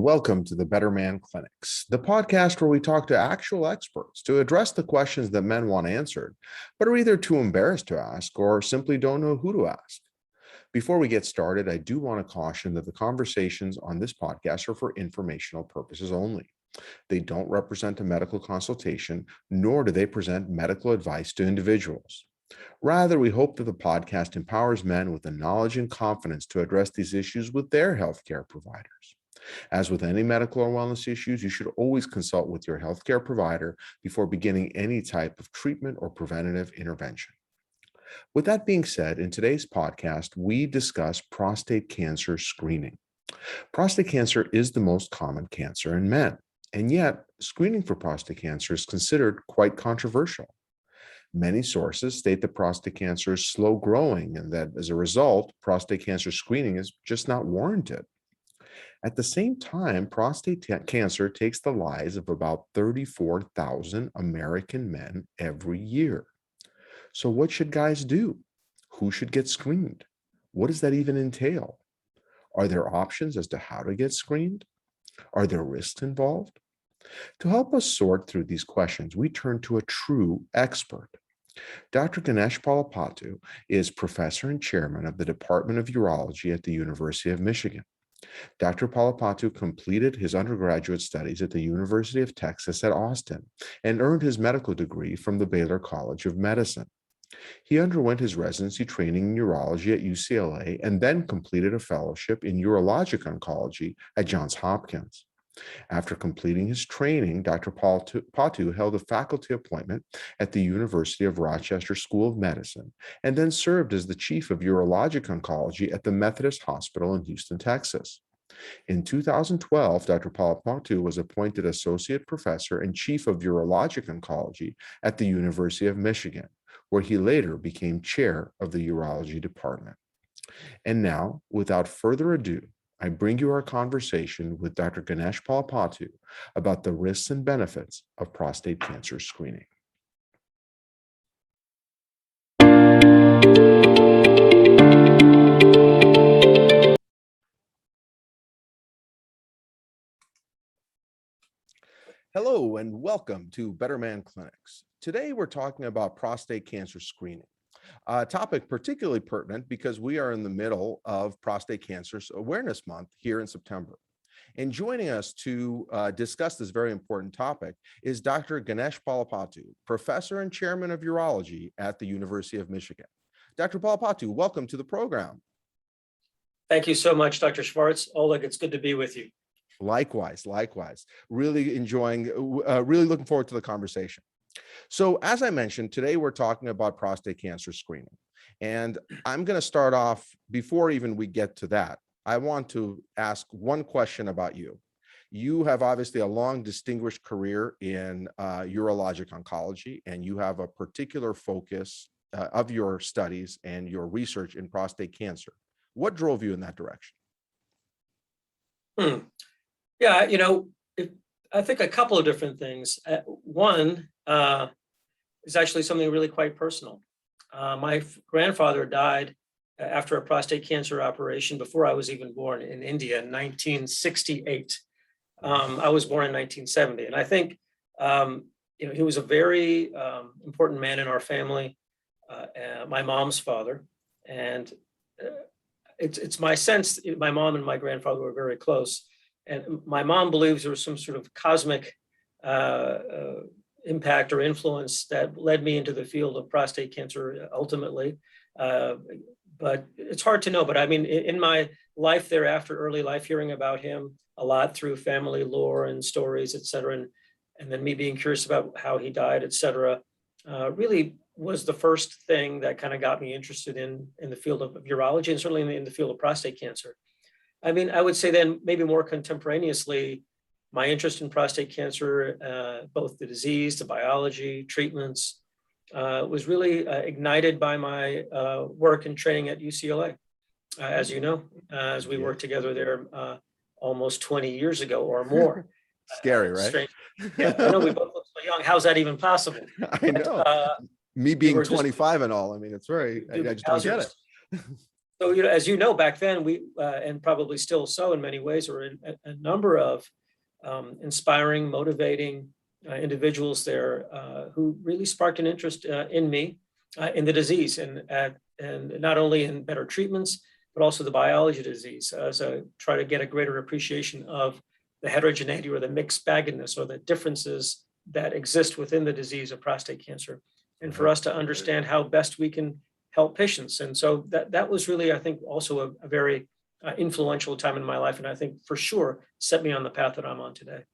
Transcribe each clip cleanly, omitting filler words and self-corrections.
welcome to the Better Man Clinics, the podcast where we talk to actual experts to address the questions that men want answered, but are either too embarrassed to ask or simply don't know who to ask. Before we get started, I do want to caution that the conversations on this podcast are for informational purposes only. They don't represent a medical consultation, nor do they present medical advice to individuals. Rather, we hope that the podcast empowers men with the knowledge and confidence to address these issues with their healthcare providers. As with any medical or wellness issues, you should always consult with your healthcare provider before beginning any type of treatment or preventative intervention. With that being said, in today's podcast, we discuss prostate cancer screening. Prostate cancer is the most common cancer in men, and yet screening for prostate cancer is considered quite controversial. Many sources state that prostate cancer is slow growing and that as a result, prostate cancer screening is just not warranted. At the same time, prostate cancer takes the lives of about 34,000 American men every year. So what should guys do? Who should get screened? What does that even entail? Are there options as to how to get screened? Are there risks involved? To help us sort through these questions, we turn to a true expert. Dr. Ganesh Palapattu is professor and chairman of the Department of Urology at the University of Michigan. Dr. Palapattu completed his undergraduate studies at the University of Texas at Austin and earned his medical degree from the Baylor College of Medicine. He underwent his residency training in urology at UCLA and then completed a fellowship in urologic oncology at Johns Hopkins. After completing his training, Dr. Palapattu held a faculty appointment at the University of Rochester School of Medicine and then served as the chief of urologic oncology at the Methodist Hospital in Houston, Texas. In 2012, Dr. Palapattu was appointed associate professor and chief of urologic oncology at the University of Michigan, where he later became chair of the urology department. And now, without further ado, I bring you our conversation with Dr. Ganesh Palapattu about the risks and benefits of prostate cancer screening. Hello and welcome to Better Man Clinics. Today we're talking about prostate cancer screening. A topic particularly pertinent because we are in the middle of Prostate Cancer Awareness Month here in September. And joining us to discuss this very important topic is Dr. Ganesh Palapattu, professor and chairman of urology at the University of Michigan. Dr. Palapattu, welcome to the program. Thank you so much, Dr. Schwartz. Oleg, it's good to be with you. Likewise. Really looking forward to the conversation. So as I mentioned, today we're talking about prostate cancer screening. And I'm going to start off, before even we get to that, I want to ask one question about you. You have obviously a long distinguished career in urologic oncology, and you have a particular focus of your studies and your research in prostate cancer. What drove you in that direction? Yeah, I think a couple of different things. One is actually something really quite personal. My grandfather died after a prostate cancer operation before I was even born in India in 1968. I was born in 1970. And I think, he was a very important man in our family, my mom's father. And it's my sense, my mom and my grandfather were very close. And my mom believes there was some sort of cosmic impact or influence that led me into the field of prostate cancer ultimately. But it's hard to know. But I mean, in my life thereafter, early life, hearing about him a lot through family lore and stories, et cetera, and then me being curious about how he died, et cetera, really was the first thing that kind of got me interested in the field of urology and certainly in the field of prostate cancer. I mean, I would say then maybe more contemporaneously, my interest in prostate cancer, both the disease, the biology, treatments, was really ignited by my work and training at UCLA. As you know, as we worked together there almost 20 years ago or more. Scary, right? Yeah, I know we both look so young. How's that even possible? I know. Me being 25 and all, I mean, it's very, I just don't get it. So, as you know, back then we, and probably still so in many ways, or a number of inspiring, motivating individuals there who really sparked an interest in me, in the disease, and not only in better treatments, but also the biology of the disease, as I try to get a greater appreciation of the heterogeneity or the mixed baggedness or the differences that exist within the disease of prostate cancer, and for us to understand how best we can help patients. And so that was really, I think, also a very influential time in my life, and I think for sure set me on the path that I'm on today.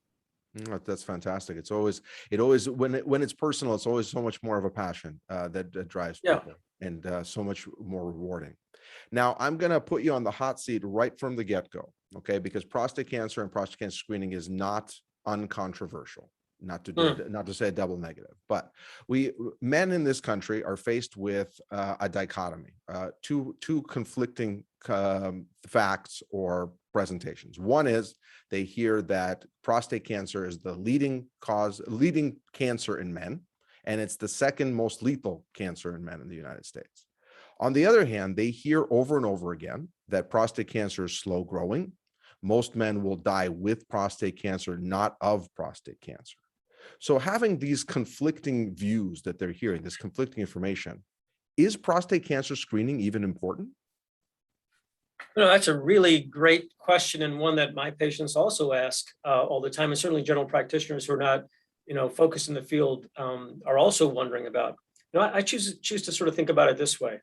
That's fantastic. It always when it's personal, it's always so much more of a passion that drives people, and so much more rewarding. Now, I'm going to put you on the hot seat right from the get-go, okay? Because prostate cancer and prostate cancer screening is not uncontroversial. Not to say a double negative, but men in this country are faced with a dichotomy, two conflicting facts or presentations. One is they hear that prostate cancer is the leading cancer in men, and it's the second most lethal cancer in men in the United States. On the other hand, they hear over and over again that prostate cancer is slow growing. Most men will die with prostate cancer, not of prostate cancer. So having these conflicting views that they're hearing, this conflicting information, is prostate cancer screening even important? That's a really great question, and one that my patients also ask all the time, and certainly general practitioners who are not, focused in the field are also wondering about. I choose to sort of think about it this way.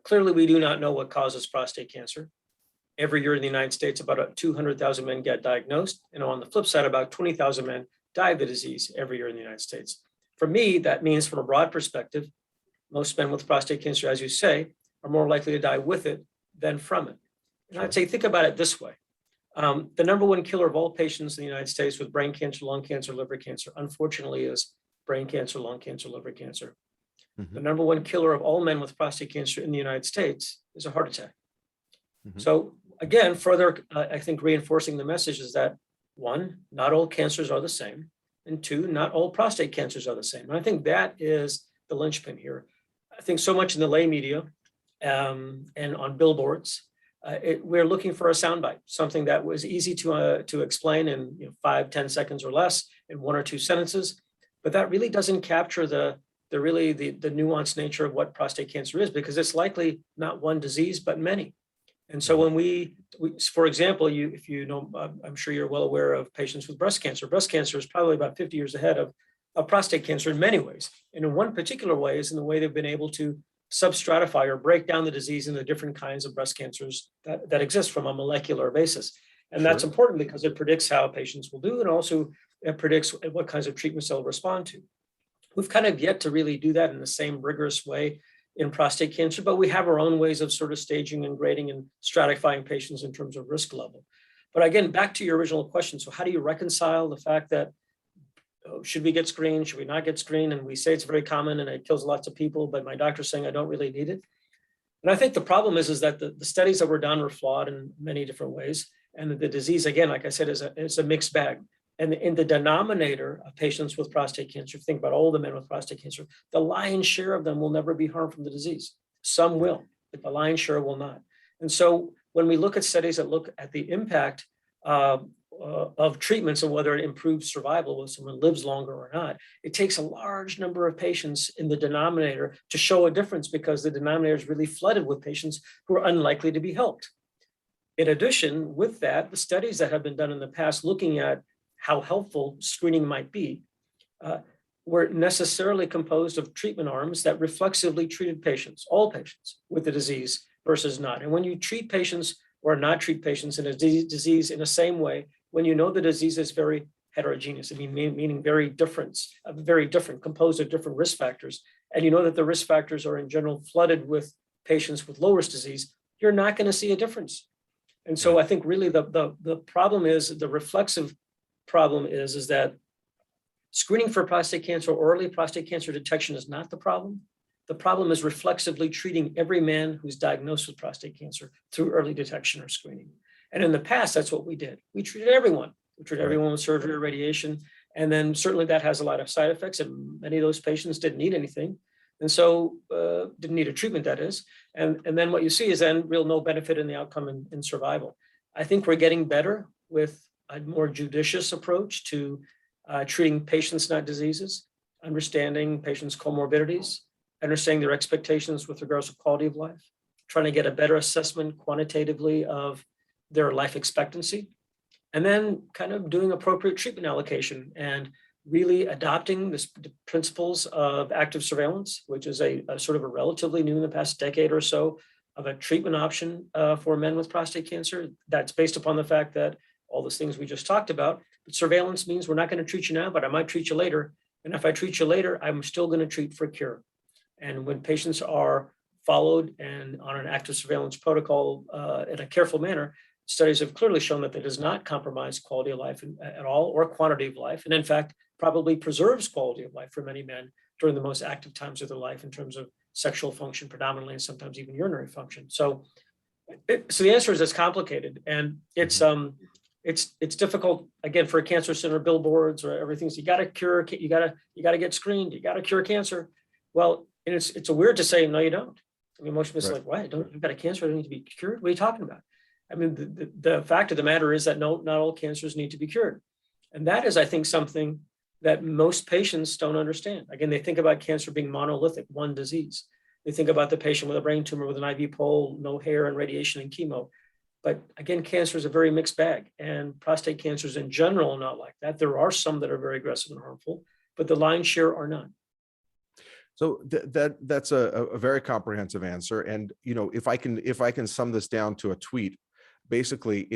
Clearly, we do not know what causes prostate cancer. Every year in the United States, about 200,000 men get diagnosed, and on the flip side, about 20,000 men die of the disease every year in the United States. For me, that means, from a broad perspective, most men with prostate cancer, as you say, are more likely to die with it than from it. And I'd say, think about it this way. The number one killer of all patients in the United States with brain cancer, lung cancer, liver cancer, unfortunately, is brain cancer, lung cancer, liver cancer. The number one killer of all men with prostate cancer in the United States is a heart attack. So again, further, I think reinforcing the message is that, one, not all cancers are the same, and two, not all prostate cancers are the same. And I think that is the linchpin here. I think so much in the lay media and on billboards, we're looking for a soundbite, something that was easy to explain in 5-10 seconds or less, in one or two sentences, but that really doesn't capture the nuanced nature of what prostate cancer is, because it's likely not one disease, but many. And so when we for example, I'm sure you're well aware of patients with breast cancer. Breast cancer is probably about 50 years ahead of prostate cancer in many ways. And in one particular way is in the way they've been able to substratify or break down the disease into different kinds of breast cancers that exist from a molecular basis. And that's important because it predicts how patients will do, and also it predicts what kinds of treatments they'll respond to. We've kind of yet to really do that in the same rigorous way in prostate cancer, but we have our own ways of sort of staging and grading and stratifying patients in terms of risk level. But again, back to your original question. So how do you reconcile the fact that, should we get screened? Should we not get screened? And we say it's very common and it kills lots of people, but my doctor's saying I don't really need it. And I think the problem is that the studies that were done were flawed in many different ways. And the disease, again, like I said, is a mixed bag. And in the denominator of patients with prostate cancer, think about all the men with prostate cancer, the lion's share of them will never be harmed from the disease. Some will, but the lion's share will not. And so when we look at studies that look at the impact of treatments and whether it improves survival, whether someone lives longer or not, it takes a large number of patients in the denominator to show a difference, because the denominator is really flooded with patients who are unlikely to be helped. In addition, with that, the studies that have been done in the past looking at how helpful screening might be were necessarily composed of treatment arms that reflexively treated patients, all patients with the disease versus not. And when you treat patients or not treat patients in a disease in the same way, when you know the disease is very heterogeneous, meaning very different, composed of different risk factors, and you know that the risk factors are in general flooded with patients with low risk disease, you're not going to see a difference. And so I think really the problem is, the reflexive problem is that screening for prostate cancer or early prostate cancer detection is not the problem. The problem is reflexively treating every man who's diagnosed with prostate cancer through early detection or screening. And in the past, that's what we did. We treated everyone. We treated everyone with surgery or radiation. And then certainly that has a lot of side effects, and many of those patients didn't need anything. And so didn't need a treatment, that is. And then what you see is then real no benefit in the outcome in survival. I think we're getting better with a more judicious approach to treating patients, not diseases, understanding patients' comorbidities, understanding their expectations with regards to quality of life, trying to get a better assessment quantitatively of their life expectancy, and then kind of doing appropriate treatment allocation and really adopting the principles of active surveillance, which is a sort of a relatively new in the past decade or so of a treatment option for men with prostate cancer. That's based upon the fact that all those things we just talked about, but surveillance means we're not going to treat you now, but I might treat you later. And if I treat you later, I'm still going to treat for cure. And when patients are followed and on an active surveillance protocol in a careful manner, studies have clearly shown that that does not compromise quality of life at all or quantity of life. And in fact, probably preserves quality of life for many men during the most active times of their life in terms of sexual function predominantly, and sometimes even urinary function. So the answer is it's complicated, and it's difficult again for a cancer center billboards or everything. So you got to cure, you got to get screened, you got to cure cancer. Well, and it's a weird to say, no, you don't. I mean, most of us are like, why? You've got a cancer, it doesn't need to be cured. What are you talking about? I mean, the fact of the matter is that not all cancers need to be cured. And that is, I think, something that most patients don't understand. Again, they think about cancer being monolithic, one disease. They think about the patient with a brain tumor with an IV pole, no hair, and radiation and chemo. But again, cancer is a very mixed bag, and prostate cancers in general are not like that. There are some that are very aggressive and harmful, but the lion's share are not. So that's a very comprehensive answer. And if I can sum this down to a tweet, basically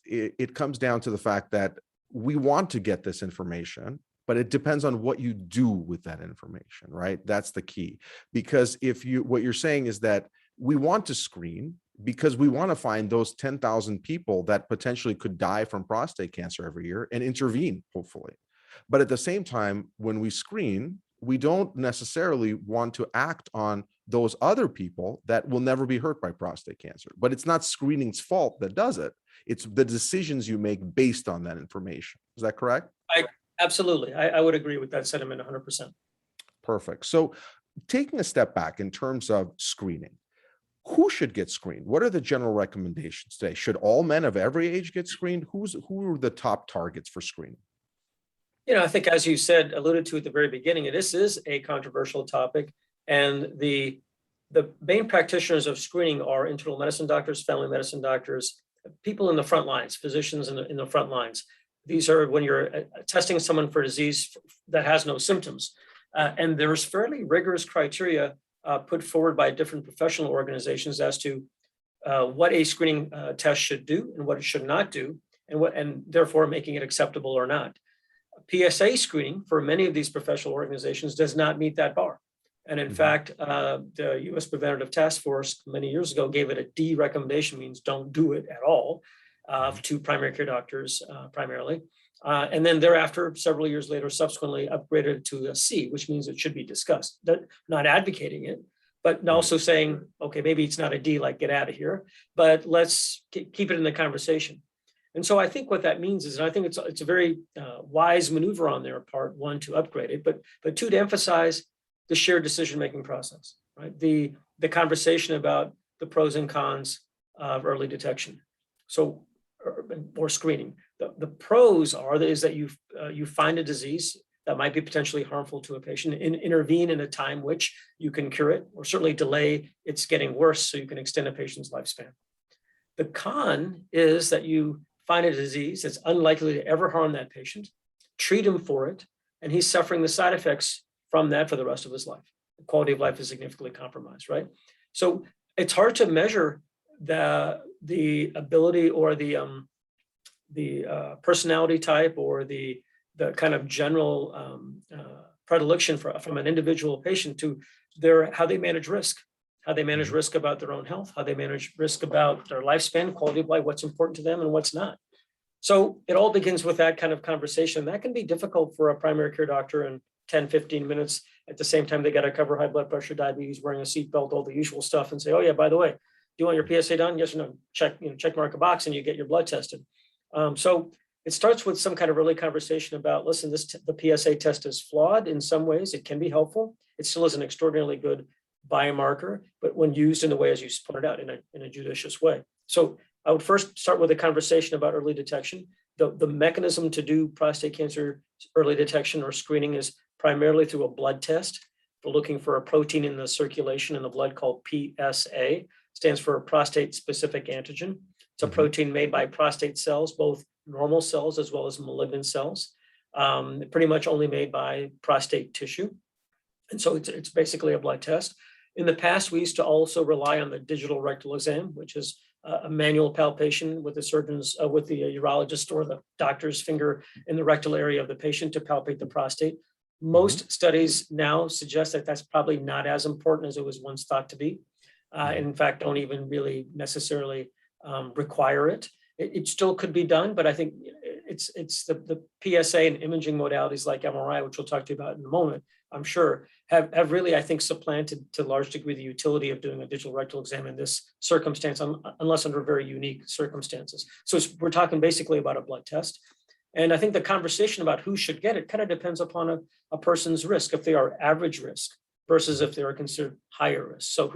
it comes down to the fact that we want to get this information, but it depends on what you do with that information, right? That's the key. Because what you're saying is that we want to screen because we want to find those 10,000 people that potentially could die from prostate cancer every year and intervene, hopefully. But at the same time, when we screen, we don't necessarily want to act on those other people that will never be hurt by prostate cancer. But it's not screening's fault that does it. It's the decisions you make based on that information. Is that correct? Absolutely. I would agree with that sentiment 100%. Perfect. So taking a step back in terms of screening, who should get screened? What are the general recommendations today? Should all men of every age get screened? Who are the top targets for screening? I think, as you said, alluded to at the very beginning, this is a controversial topic. And the main practitioners of screening are internal medicine doctors, family medicine doctors, people in the front lines, physicians in the front lines. These are when you're testing someone for disease that has no symptoms. And there's fairly rigorous criteria put forward by different professional organizations as to what a screening test should do and what it should not do, and therefore making it acceptable or not. PSA screening for many of these professional organizations does not meet that bar. And in fact, the U.S. Preventative Task Force many years ago gave it a D recommendation, means don't do it at all, to primary care doctors primarily. And then thereafter, several years later, subsequently upgraded to a C, which means it should be discussed. Not advocating it, but also saying, okay, maybe it's not a D, like get out of here, but let's keep it in the conversation. And so I think what that means is, and I think it's a very wise maneuver on their part, one, to upgrade it, but two, to emphasize the shared decision-making process, right? The conversation about the pros and cons of early detection, or screening. The pros is that you find a disease that might be potentially harmful to a patient, and intervene in a time which you can cure it, or certainly delay its getting worse so you can extend a patient's lifespan. The con is that you find a disease that's unlikely to ever harm that patient, treat him for it, and he's suffering the side effects from that for the rest of his life. The quality of life is significantly compromised, right? So it's hard to measure the ability or the personality type or the kind of general predilection from an individual patient to how they manage risk. How they manage risk about their own health, how they manage risk about their lifespan, quality of life, what's important to them and what's not. So it all begins with that kind of conversation. That can be difficult for a primary care doctor in 10, 15 minutes. At the same time, they got to cover high blood pressure, diabetes, wearing a seatbelt, all the usual stuff, and say, oh yeah, by the way, do you want your PSA done? Yes or no? Check mark a box and you get your blood tested. So it starts with some kind of early conversation about, listen, the PSA test is flawed in some ways. It can be helpful. It still is an extraordinarily good biomarker, but when used in the way, as you pointed out, in a judicious way. So I would first start with a conversation about early detection. The mechanism to do prostate cancer early detection or screening is primarily through a blood test. We're looking for a protein in the circulation in the blood called PSA, stands for prostate specific antigen. It's a protein made by prostate cells, both normal cells as well as malignant cells, pretty much only made by prostate tissue. And so it's basically a blood test. In the past, we used to also rely on the digital rectal exam, which is a manual palpation with the surgeon's, with the urologist or the doctor's finger in the rectal area of the patient to palpate the prostate. Most studies now suggest that that's probably not as important as it was once thought to be. In fact, don't even really necessarily require it. It still could be done, but I think it's the PSA and imaging modalities like MRI, which we'll talk to you about in a moment, I'm sure, have really, I think, supplanted to a large degree the utility of doing a digital rectal exam in this circumstance, unless under very unique circumstances. So we're talking basically about a blood test. And I think the conversation about who should get it kind of depends upon a person's risk, if they are average risk versus if they are considered higher risk. So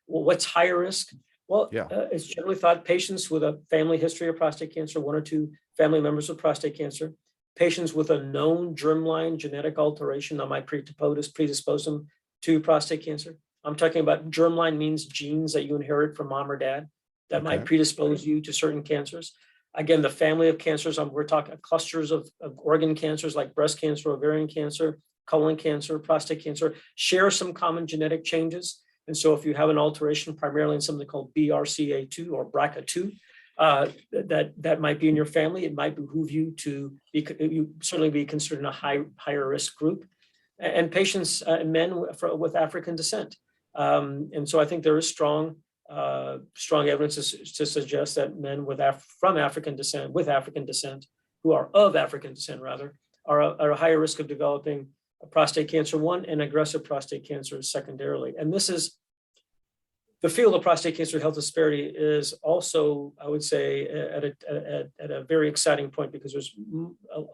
what's higher risk? Well, it's generally thought patients with a family history of prostate cancer, 1 or 2 family members with prostate cancer, patients with a known germline genetic alteration that might predispose them to prostate cancer. I'm talking about germline means genes that you inherit from mom or dad that might predispose you to certain cancers. Again, the family of cancers, we're talking clusters of organ cancers like breast cancer, ovarian cancer, colon cancer, prostate cancer, share some common genetic changes. And so if you have an alteration primarily in something called BRCA2 or BRCA2, that might be in your family, it might behoove you to certainly be considered in a higher risk group. And patients, men with African descent. And so I think there is strong evidence to suggest that men from African descent, who are of African descent rather, are a higher risk of developing prostate cancer, 1, and aggressive prostate cancer secondarily. And this is the field of prostate cancer health disparity is also, I would say, at a very exciting point because there's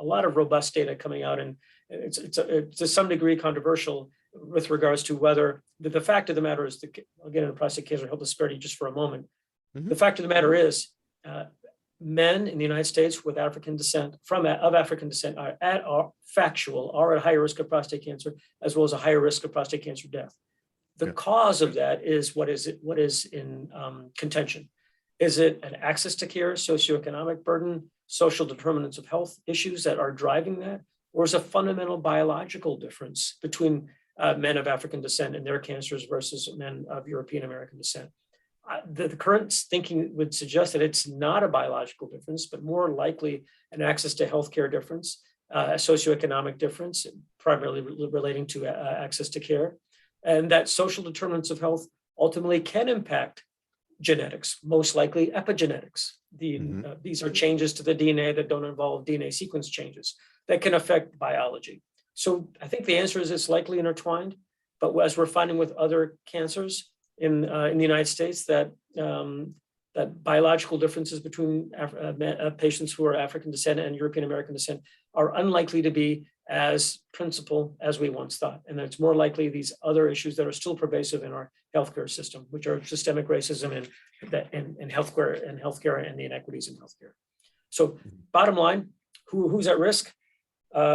a lot of robust data coming out, and it's to some degree controversial with regards to whether the fact of the matter is, I'll get into prostate cancer health disparity just for a moment. The fact of the matter is, men in the United States with African descent, of African descent, are at higher risk of prostate cancer, as well as a higher risk of prostate cancer death. The cause of that is what is in contention. Is it an access to care, socioeconomic burden, social determinants of health issues that are driving that? Or is a fundamental biological difference between men of African descent and their cancers versus men of European American descent? The current thinking would suggest that it's not a biological difference, but more likely an access to healthcare difference, a socioeconomic difference, primarily relating to access to care. And that social determinants of health ultimately can impact genetics, most likely epigenetics. These are changes to the DNA that don't involve DNA sequence changes that can affect biology. So I think the answer is it's likely intertwined, but as we're finding with other cancers in the United States, that biological differences between patients who are African descent and European American descent are unlikely to be as principal as we once thought. And it's more likely these other issues that are still pervasive in our healthcare system, which are systemic racism and healthcare and the inequities in healthcare. So bottom line, who's at risk?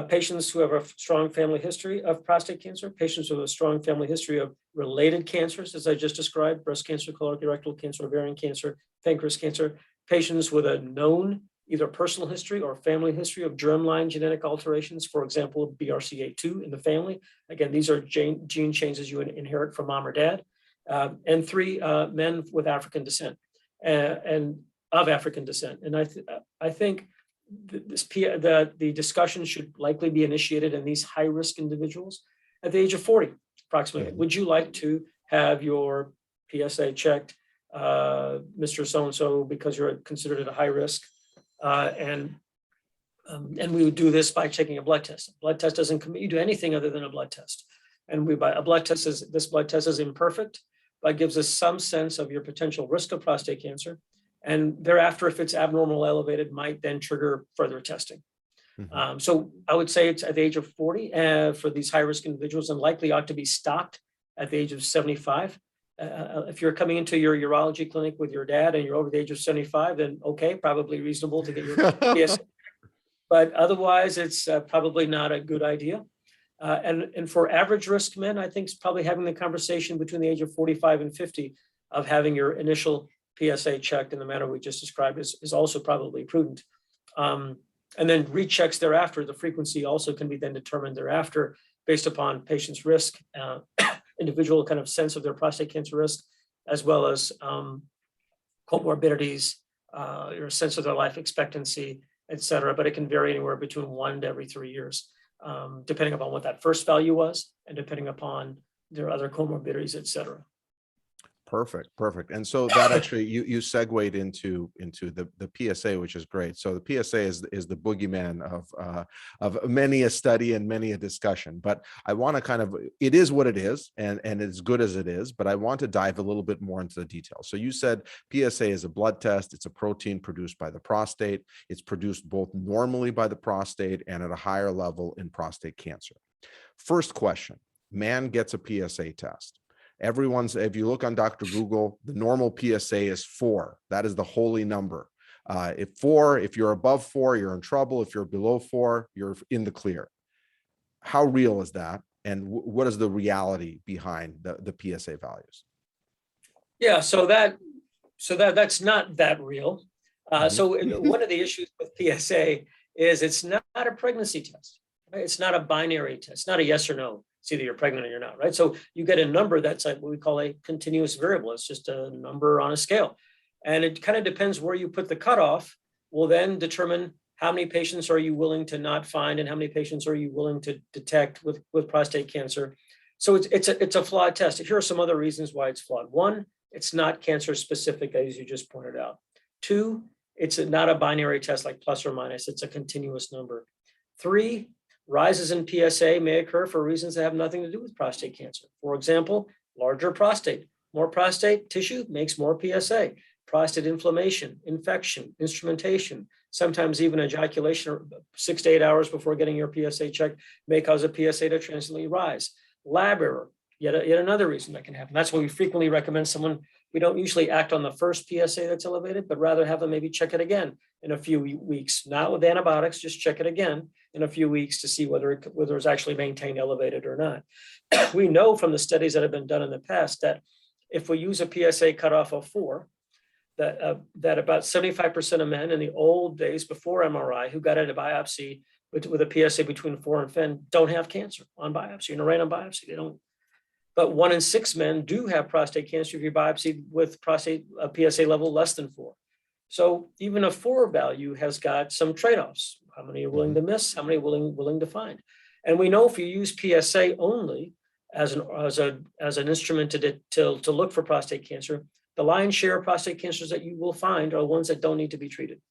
Patients who have a strong family history of prostate cancer, patients with a strong family history of related cancers, as I just described, breast cancer, colorectal cancer, ovarian cancer, pancreas cancer, patients with a known either personal history or family history of germline genetic alterations, for example, BRCA2 in the family. Again, these are gene changes you inherit from mom or dad. And 3, men with African descent and of African descent. And I think the discussion should likely be initiated in these high-risk individuals at the age of 40, approximately. Would you like to have your PSA checked, Mr. So-and-so, because you're considered at a high risk? And we would do this by taking a blood test. A blood test doesn't commit you to anything other than a blood test. And this blood test is imperfect, but gives us some sense of your potential risk of prostate cancer. And thereafter, if it's abnormal elevated, might then trigger further testing. So I would say it's at the age of 40 for these high-risk individuals, and likely ought to be stopped at the age of 75. If you're coming into your urology clinic with your dad and you're over the age of 75, then okay, probably reasonable to get your PSA. But otherwise, it's probably not a good idea. And for average risk men, I think it's probably having the conversation between the age of 45 and 50 of having your initial PSA checked in the manner we just described is also probably prudent. And then rechecks thereafter, the frequency also can be then determined thereafter based upon patient's risk, individual kind of sense of their prostate cancer risk, as well as comorbidities, your sense of their life expectancy, et cetera. But it can vary anywhere between 1 to every 3 years, depending upon what that first value was and depending upon their other comorbidities, et cetera. Perfect. And so that actually you segued into the PSA, which is great. So the PSA is the boogeyman of many a study and many a discussion. But I want to it is what it is, and as good as it is. But I want to dive a little bit more into the details. So you said PSA is a blood test. It's a protein produced by the prostate. It's produced both normally by the prostate and at a higher level in prostate cancer. First question: man gets a PSA test. If you look on Dr. Google, the normal PSA is 4. That is the holy number. If you're above 4, you're in trouble. If you're below 4, you're in the clear. How real is that? And what is the reality behind the PSA values? Yeah, so that's not that real. So one of the issues with PSA is it's not a pregnancy test. Right? It's not a binary test. It's not a yes or no. It's either you're pregnant or you're not, right? So you get a number that's like what we call a continuous variable. It's just a number on a scale. And it kind of depends where you put the cutoff will then determine how many patients are you willing to not find and how many patients are you willing to detect with prostate cancer. So it's a flawed test. Here are some other reasons why it's flawed. 1, it's not cancer specific, as you just pointed out. 2, it's not a binary test like plus or minus. It's a continuous number. 3, rises in PSA may occur for reasons that have nothing to do with prostate cancer. For example, larger prostate. More prostate tissue makes more PSA. Prostate inflammation, infection, instrumentation, sometimes even ejaculation 6 to 8 hours before getting your PSA checked may cause a PSA to transiently rise. Lab error, yet another reason that can happen. That's why we frequently recommend someone, we don't usually act on the first PSA that's elevated, but rather have them maybe check it again in a few weeks, not with antibiotics, just check it again in a few weeks to see whether it's actually maintained elevated or not. We know from the studies that have been done in the past that if we use a PSA cutoff of 4, that about 75% of men in the old days before MRI who got a biopsy with a PSA between 4 and 10 don't have cancer on biopsy, in a random biopsy. They don't. But 1 in 6 men do have prostate cancer if you biopsy with a PSA level less than 4. So even a 4 value has got some trade-offs. How many are willing to miss? How many are willing to find? And we know if you use PSA only as an instrument to look for prostate cancer, the lion's share of prostate cancers that you will find are ones that don't need to be treated.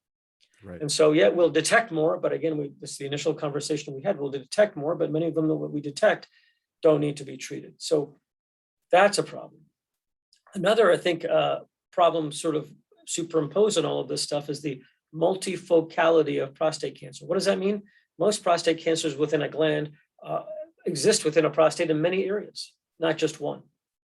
Right. And so, yeah, we'll detect more, but again, this is the initial conversation we had. We'll detect more, but many of them that we detect don't need to be treated. So that's a problem. Another, I think, problem sort of superimposed on all of this stuff is the multifocality of prostate cancer. What does that mean? Most prostate cancers within a gland exist within a prostate in many areas, not just one.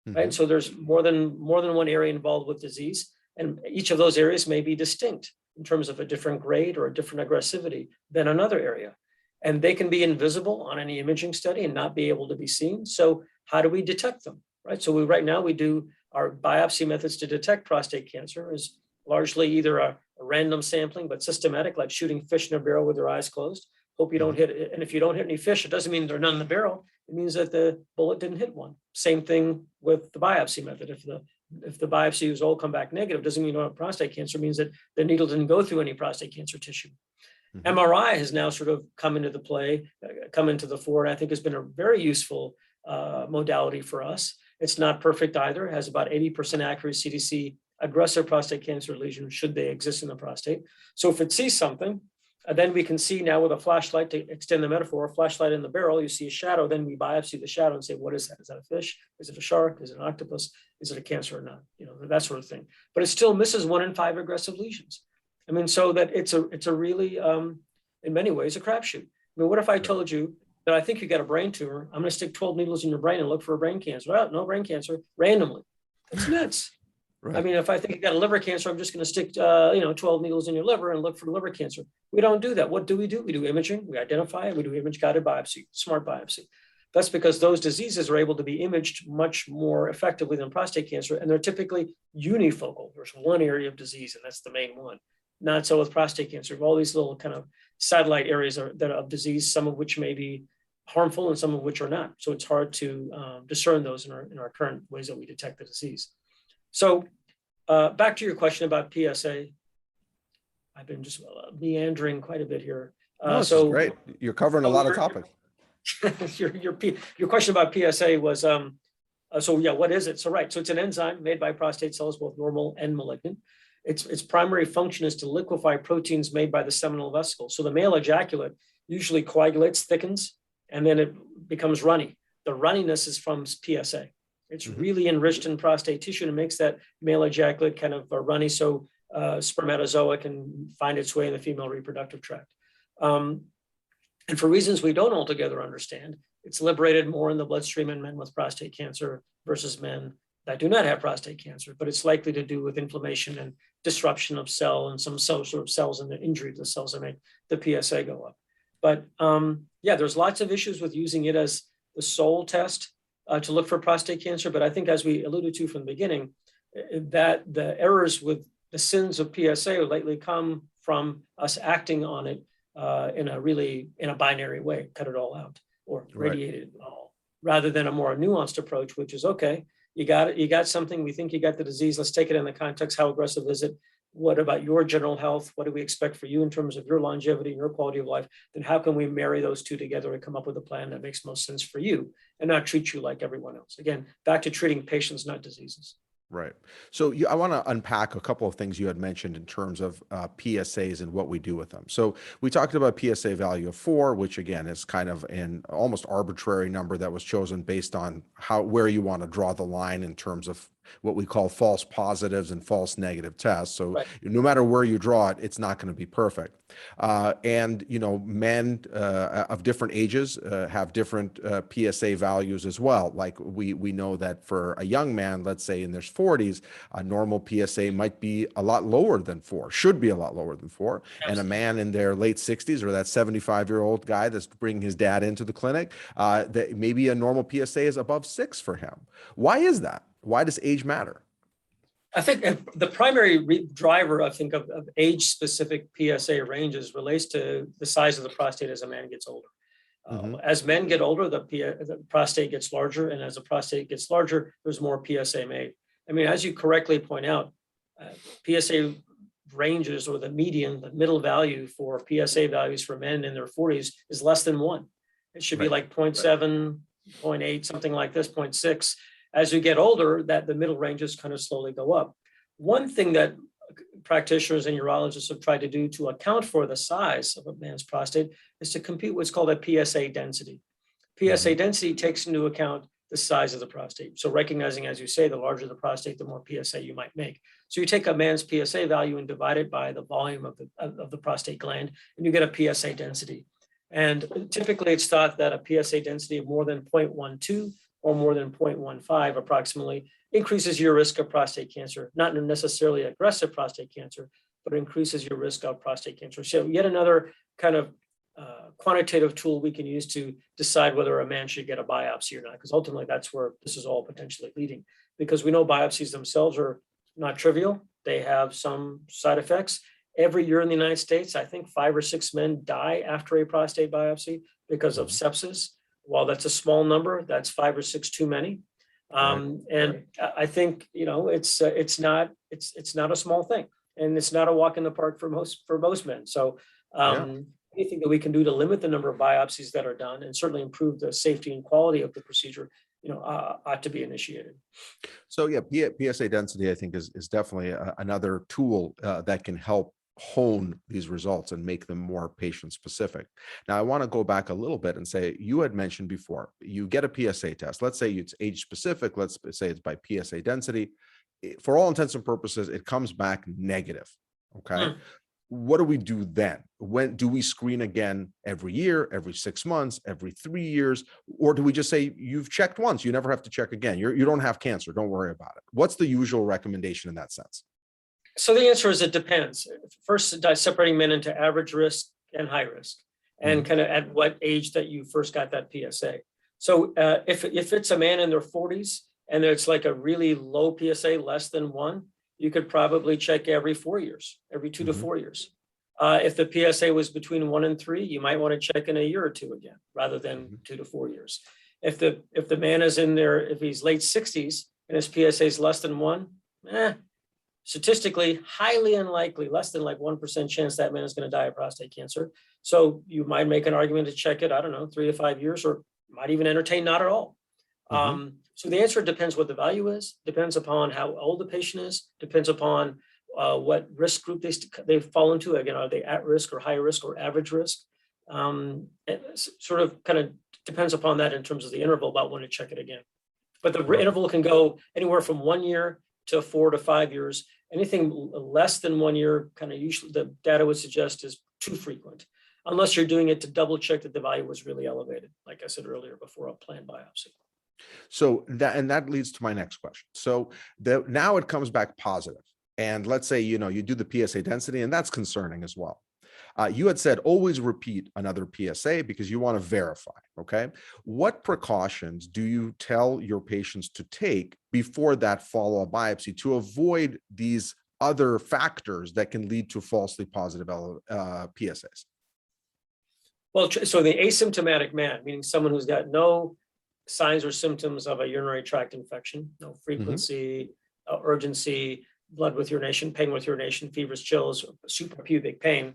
Right? So there's more than one area involved with disease, and each of those areas may be distinct in terms of a different grade or a different aggressivity than another area. And they can be invisible on any imaging study and not be able to be seen. So how do we detect them? Right. So right now we do our biopsy methods to detect prostate cancer is largely either a random sampling, but systematic, like shooting fish in a barrel with their eyes closed. Hope you don't hit it. And if you don't hit any fish, it doesn't mean there are none in the barrel. It means that the bullet didn't hit one. Same thing with the biopsy method. If the biopsies all come back negative, doesn't mean you don't have prostate cancer. It means that the needle didn't go through any prostate cancer tissue. MRI has now sort of come into the fore, and I think has been a very useful modality for us. It's not perfect either. It has about 80% accuracy to see aggressive prostate cancer lesions should they exist in the prostate. So if it sees something, then we can see now with a flashlight, to extend the metaphor, a flashlight in the barrel, you see a shadow, then we biopsy the shadow and say, what is that? Is that a fish? Is it a shark? Is it an octopus? Is it a cancer or not? That sort of thing. But it still misses 1 in 5 aggressive lesions. I mean, so that it's a really, in many ways, a crapshoot. I mean, what if I told you that I think you got a brain tumor? I'm going to stick 12 needles in your brain and look for a brain cancer. Well, no brain cancer, randomly. That's nuts. Right. I mean, if I think you got a liver cancer, I'm just going to stick, 12 needles in your liver and look for liver cancer. We don't do that. What do? We do imaging. We identify it. We do image-guided biopsy, smart biopsy. That's because those diseases are able to be imaged much more effectively than prostate cancer, and they're typically unifocal. There's one area of disease, and that's the main one. Not so with prostate cancer. We have all these little kind of satellite areas that are of disease, some of which may be harmful and some of which are not. So it's hard to discern those in our current ways that we detect the disease. So back to your question about PSA. I've been just meandering quite a bit here. No, this is great. You're covering a lot of topics. Your question about PSA was, what is it? So it's an enzyme made by prostate cells, both normal and malignant. Its primary function is to liquefy proteins made by the seminal vesicle. So the male ejaculate usually coagulates, thickens, and then it becomes runny. The runniness is from PSA. It's really enriched in prostate tissue and it makes that male ejaculate kind of runny, so spermatozoa can find its way in the female reproductive tract. And for reasons we don't altogether understand, it's liberated more in the bloodstream in men with prostate cancer versus men that do not have prostate cancer, but it's likely to do with inflammation and disruption of cell and some sort of cells and the injury to the cells that make the PSA go up. But there's lots of issues with using it as the sole test to look for prostate cancer. But I think, as we alluded to from the beginning, that the errors with the sins of PSA lately come from us acting on it in a binary way, cut it all out or radiate it all, rather than a more nuanced approach, which is, okay, you got something, we think you got the disease, let's take it in the context, how aggressive is it? What about your general health? What do we expect for you in terms of your longevity and your quality of life? Then how can we marry those two together and come up with a plan that makes most sense for you and not treat you like everyone else? Again, back to treating patients, not diseases. Right. So I want to unpack a couple of things you had mentioned in terms of PSAs and what we do with them. So we talked about PSA value of 4, which again is kind of an almost arbitrary number that was chosen based on where you want to draw the line in terms of what we call false positives and false negative tests. So no matter where you draw it, it's not going to be perfect. And men of different ages have different PSA values as well. Like we know that for a young man, let's say in their 40s, a normal PSA might be a lot lower than 4, should be a lot lower than 4. Absolutely. And a man in their late 60s, or that 75-year-old guy that's bringing his dad into the clinic, that maybe a normal PSA is above 6 for him. Why is that? Why does age matter? I think the primary driver, of age-specific PSA ranges relates to the size of the prostate as a man gets older. As men get older, the prostate gets larger, and as the prostate gets larger, there's more PSA made. I mean, as you correctly point out, PSA ranges, or the median, the middle value for PSA values for men in their 40s is less than 1. It should be like 0.7, 0.8, something like this, 0.6. As you get older, the middle ranges kind of slowly go up. One thing that practitioners and urologists have tried to do to account for the size of a man's prostate is to compute what's called a PSA density. PSA density takes into account the size of the prostate. So recognizing, as you say, the larger the prostate, the more PSA you might make. So you take a man's PSA value and divide it by the volume of the prostate gland, and you get a PSA density. And typically it's thought that a PSA density of more than 0.12 or more than 0.15 approximately increases your risk of prostate cancer, not necessarily aggressive prostate cancer, but increases your risk of prostate cancer. So yet another kind of quantitative tool we can use to decide whether a man should get a biopsy or not, because ultimately that's where this is all potentially leading, because we know biopsies themselves are not trivial. They have some side effects. Every year in the United States, I think 5 or 6 men die after a prostate biopsy because of sepsis. While that's a small number, that's 5 or 6 too many. And I think it's not a small thing, and it's not a walk in the park for most men. So anything that we can do to limit the number of biopsies that are done, and certainly improve the safety and quality of the procedure, ought to be initiated. So PSA density, I think, is definitely another tool that can help hone these results and make them more patient specific. Now, I want to go back a little bit and say, you had mentioned before, you get a PSA test. Let's say it's age specific. Let's say it's by PSA density. For all intents and purposes, it comes back negative. Okay. What do we do then? When do we screen again? Every year, every 6 months, every 3 years? Or do we just say, you've checked once, you never have to check again? You don't have cancer, don't worry about it. What's the usual recommendation in that sense? So the answer is it depends. First, separating men into average risk and high risk, and kind of at what age that you first got that PSA. So if it's a man in their 40s and it's like a really low PSA, less than 1, you could probably check every 4 years, every 2 to 4 years. If the PSA was between 1 and 3, you might want to check in a year or 2 again, rather than 2 to 4 years. If the man is if he's late 60s and his PSA is less than 1, statistically highly unlikely, less than like 1% chance that man is going to die of prostate cancer. So you might make an argument to check it, I don't know, 3 to 5 years, or might even entertain not at all. So the answer depends what the value is, depends upon how old the patient is, depends upon what risk group they fall into. Again, are they at risk or high risk or average risk? It sort of kind of depends upon that in terms of the interval about when to check it again. But the interval can go anywhere from 1 year to 4 to 5 years. Anything less than 1 year, kind of usually the data would suggest is too frequent, unless you're doing it to double check that the value was really elevated, like I said earlier, before a planned biopsy. So that leads to my next question. So now it comes back positive. And let's say, you do the PSA density, and that's concerning as well. You had said always repeat another PSA because you want to verify. Okay. What precautions do you tell your patients to take before that follow-up biopsy to avoid these other factors that can lead to falsely positive PSAs? Well, so the asymptomatic man, meaning someone who's got no signs or symptoms of a urinary tract infection, no frequency, urgency, blood with urination, pain with urination, fevers, chills, suprapubic pain,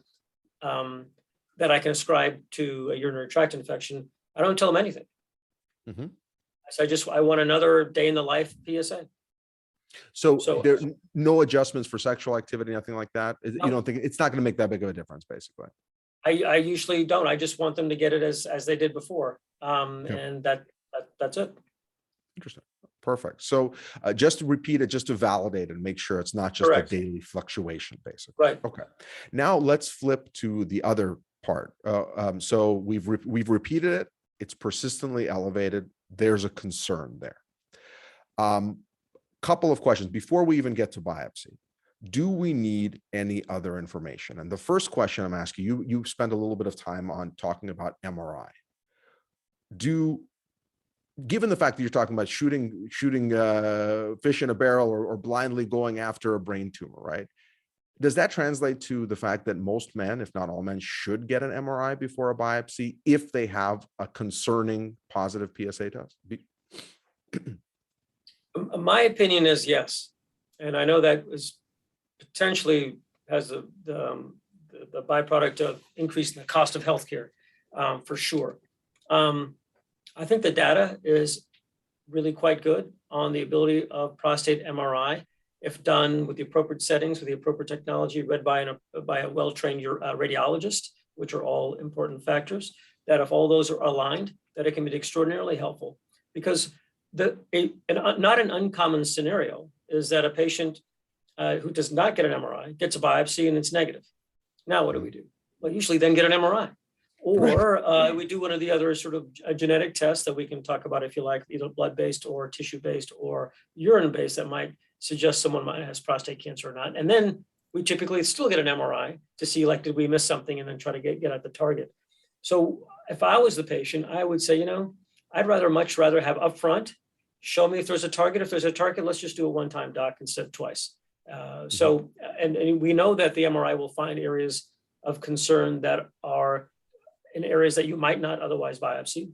that I can ascribe to a urinary tract infection, I don't tell them anything. So I want another day in the life PSA. So there no adjustments for sexual activity, nothing like that? No. You don't think it's not going to make that big of a difference, basically? I usually don't. I just want them to get it as they did before. And that's it. Interesting. Perfect. So just to repeat it, just to validate and make sure it's not just a daily fluctuation, basically. Right. Okay. Now let's flip to the other part. So we've repeated it. It's persistently elevated. There's a concern there. Couple of questions before we even get to biopsy. Do we need any other information? And the first question I'm asking you, you spend a little bit of time on talking about MRI. Given the fact that you're talking about shooting fish in a barrel or blindly going after a brain tumor, right? Does that translate to the fact that most men, if not all men, should get an MRI before a biopsy if they have a concerning positive PSA test? My opinion is yes. And I know that is potentially has the byproduct of increasing the cost of healthcare, for sure. I think the data is really quite good on the ability of prostate MRI, if done with the appropriate settings, with the appropriate technology, read by a well-trained radiologist, which are all important factors, that if all those are aligned, that it can be extraordinarily helpful. Because not an uncommon scenario is that a patient who does not get an MRI gets a biopsy and it's negative. Now, what do we do? Well, usually then get an MRI. Or we do one of the other sort of genetic tests that we can talk about, if you like, either blood-based or tissue-based or urine-based that might suggest someone has prostate cancer or not. And then we typically still get an MRI to see, like, did we miss something, and then try to get at the target. So if I was the patient, I would say, I'd much rather have upfront, show me if there's a target. If there's a target, let's just do a one-time doc instead of twice. So we know that the MRI will find areas of concern that are in areas that you might not otherwise biopsy,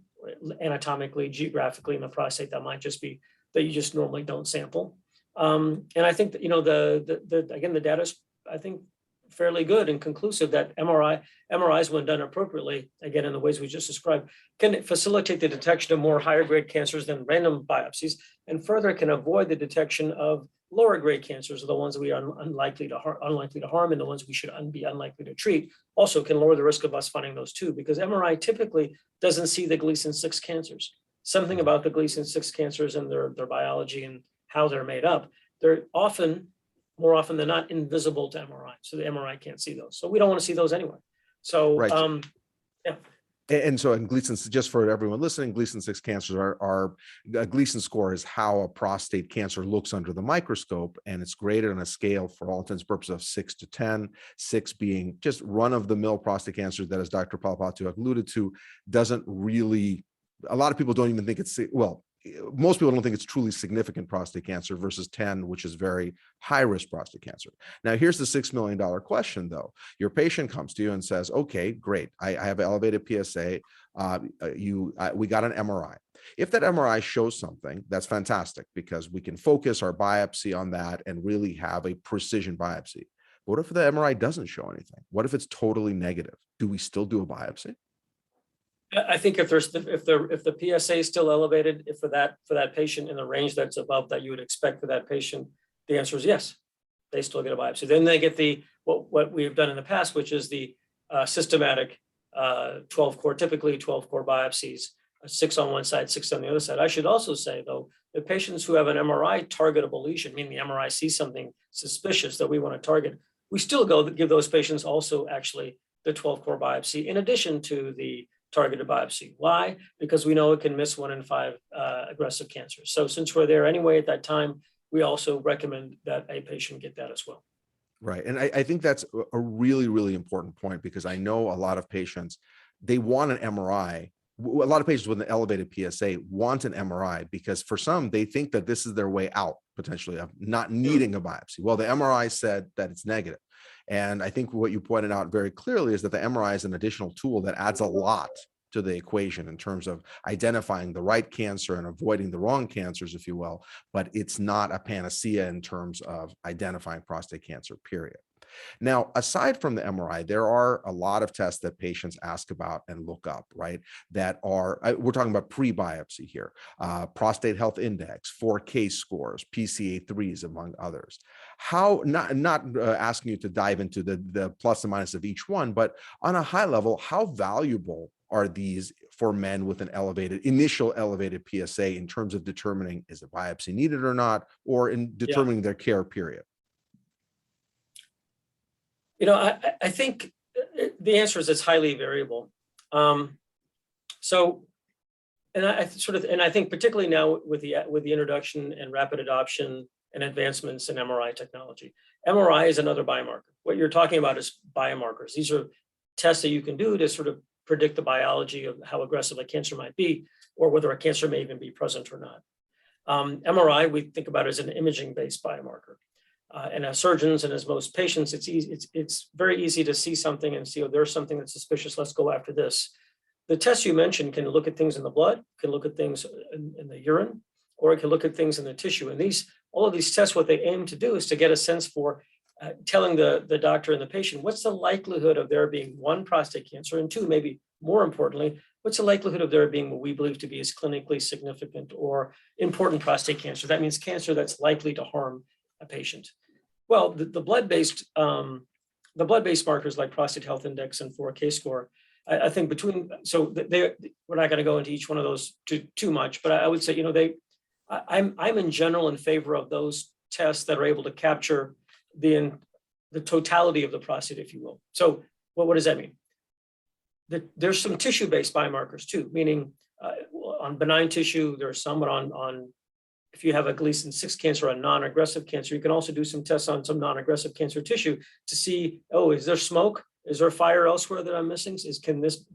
anatomically, geographically in the prostate, that might just be that you just normally don't sample. And I think that, again, the data is, I think, fairly good and conclusive that MRIs, when done appropriately, again, in the ways we just described, can facilitate the detection of more higher grade cancers than random biopsies, and further can avoid the detection of lower grade cancers are the ones that we are unlikely to harm, and the ones we should be unlikely to treat also can lower the risk of us finding those too, because MRI typically doesn't see the Gleason 6 cancers. Something about the Gleason 6 cancers and their biology and how they're made up, they're more often than not, invisible to MRI. So the MRI can't see those. So we don't want to see those anyway. So, Right. yeah. And so in Gleason, just for everyone listening, Gleason 6 cancers are a Gleason score is how a prostate cancer looks under the microscope, and it's graded on a scale for all intents and purposes of 6 to 10, 6 being just run-of-the-mill prostate cancer that, as Dr. Palapattu alluded to, doesn't really, a lot of people don't even think it's, well, most people don't think it's truly significant prostate cancer, versus 10, which is very high risk prostate cancer. Now, here's the $6 million question, though. Your patient comes to you and says, okay, great. I have elevated PSA. We got an MRI. If that MRI shows something, that's fantastic, because we can focus our biopsy on that and really have a precision biopsy. But what if the MRI doesn't show anything? What if it's totally negative? Do we still do a biopsy? I think if the PSA is still elevated, if for that patient in the range that's above that you would expect for that patient, the answer is yes. They still get a biopsy. Then they get what we've done in the past, which is the systematic 12-core, typically 12-core biopsies, 6 on one side, 6 on the other side. I should also say, though, the patients who have an MRI targetable lesion, meaning the MRI sees something suspicious that we want to target, we still give those patients also actually the 12-core biopsy in addition to the targeted biopsy. Why? Because we know it can miss 1 in 5 aggressive cancers. So since we're there anyway at that time, we also recommend that a patient get that as well. Right. And I think that's a really, really important point, because I know a lot of patients, they want an MRI. A lot of patients with an elevated PSA want an MRI because for some, they think that this is their way out potentially of not needing a biopsy. Well, the MRI said that it's negative. And I think what you pointed out very clearly is that the MRI is an additional tool that adds a lot to the equation in terms of identifying the right cancer and avoiding the wrong cancers, if you will, but it's not a panacea in terms of identifying prostate cancer, period. Now, aside from the MRI, there are a lot of tests that patients ask about and look up, right? That are, we're talking about pre-biopsy here, prostate health index, 4K scores, PCA3s, among others. How, not asking you to dive into the plus and minus of each one, but on a high level, how valuable are these for men with an initial elevated PSA in terms of determining is a biopsy needed or not, or in determining their care, period? I think the answer is it's highly variable. I think particularly now with the introduction and rapid adoption and advancements in MRI technology, MRI is another biomarker. What you're talking about is biomarkers. These are tests that you can do to sort of predict the biology of how aggressive a cancer might be, or whether a cancer may even be present or not. MRI, we think about it as an imaging-based biomarker. And as surgeons and as most patients, it's very easy to see something and see, oh, there's something that's suspicious, let's go after this. The tests you mentioned can look at things in the blood, can look at things in the urine, or it can look at things in the tissue. And all of these tests, what they aim to do is to get a sense for telling the doctor and the patient, what's the likelihood of there being 1, prostate cancer, and 2, maybe more importantly, what's the likelihood of there being what we believe to be as clinically significant or important prostate cancer? That means cancer that's likely to harm a patient. Well, the blood-based markers like prostate health index and 4K score, I think we're not going to go into each one of those too much, but I would say, I'm in general in favor of those tests that are able to capture the totality of the prostate, if you will. So what does that mean? There's some tissue-based biomarkers too, meaning on benign tissue, there's some, but on if you have a Gleason 6 cancer, a non-aggressive cancer, you can also do some tests on some non-aggressive cancer tissue to see, oh, is there smoke? Is there fire elsewhere that I'm missing? Can this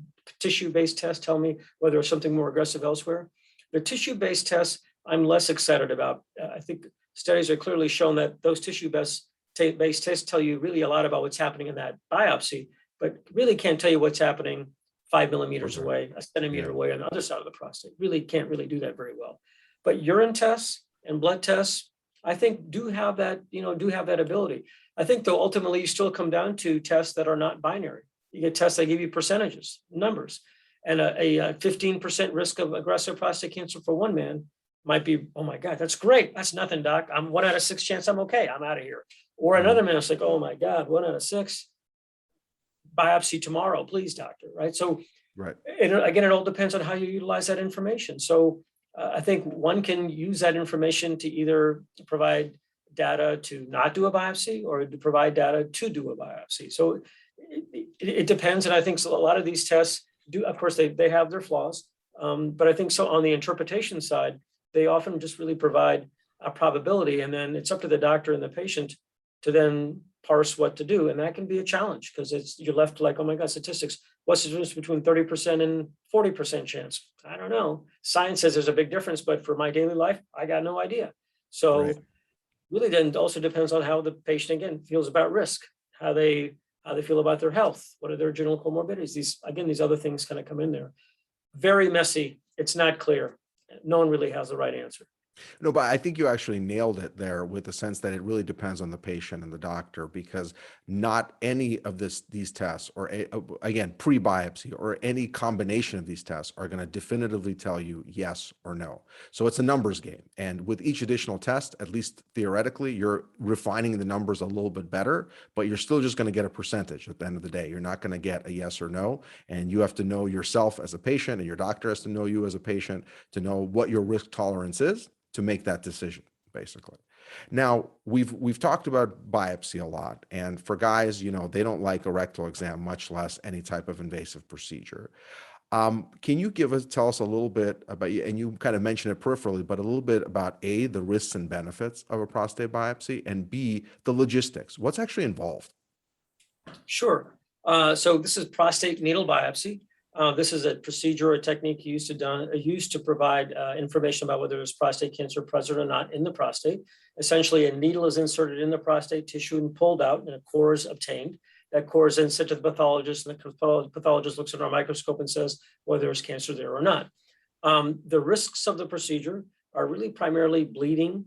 tissue-based test tell me whether there's something more aggressive elsewhere? The tissue-based tests, I'm less excited about. I think studies are clearly shown that those tissue-based tests tell you really a lot about what's happening in that biopsy, but really can't tell you what's happening 5 millimeters away, a centimeter away on the other side of the prostate. Really can't do that very well. But urine tests and blood tests, I think do have that ability. I think though, ultimately you still come down to tests that are not binary. You get tests that give you percentages, numbers, and a 15% risk of aggressive prostate cancer for one man might be, oh my God, that's great. That's nothing, doc. I'm 1 out of 6 chance I'm okay. I'm out of here. Or Mhm. another man is like, oh my God, 1 out of 6. Biopsy tomorrow, please, doctor. Right. So Right. again, it all depends on how you utilize that information. So I think one can use that information to either provide data to not do a biopsy or to provide data to do a biopsy. So it depends. And I think so a lot of these tests do, of course, they have their flaws. But I think so on the interpretation side, they often just really provide a probability. And then it's up to the doctor and the patient to then parse what to do. And that can be a challenge because you're left like, oh my God, statistics. What's the difference between 30% and 40% chance? I don't know. Science says there's a big difference, but for my daily life, I got no idea. So Right. really then also depends on how the patient again feels about risk, how they feel about their health, what are their general comorbidities. These other things kind of come in there. Very messy. It's not clear. No one really has the right answer. No, but I think you actually nailed it there with the sense that it really depends on the patient and the doctor, because not any of these tests or again, pre-biopsy or any combination of these tests are going to definitively tell you yes or no. So it's a numbers game. And with each additional test, at least theoretically, you're refining the numbers a little bit better, but you're still just going to get a percentage at the end of the day. You're not going to get a yes or no. And you have to know yourself as a patient, and your doctor has to know you as a patient to know what your risk tolerance is to make that decision, basically. Now, we've talked about biopsy a lot, and for guys, they don't like a rectal exam, much less any type of invasive procedure. Can you tell us a little bit about, and you kind of mentioned it peripherally, but a little bit about A, the risks and benefits of a prostate biopsy, and B, the logistics. What's actually involved? Sure. So this is prostate needle biopsy. This is a procedure or a technique used to provide information about whether there's prostate cancer present or not in the prostate. Essentially, a needle is inserted in the prostate tissue and pulled out, and a core is obtained. That core is then sent to the pathologist, and the pathologist looks at our microscope and says whether there's cancer there or not. The risks of the procedure are really primarily bleeding,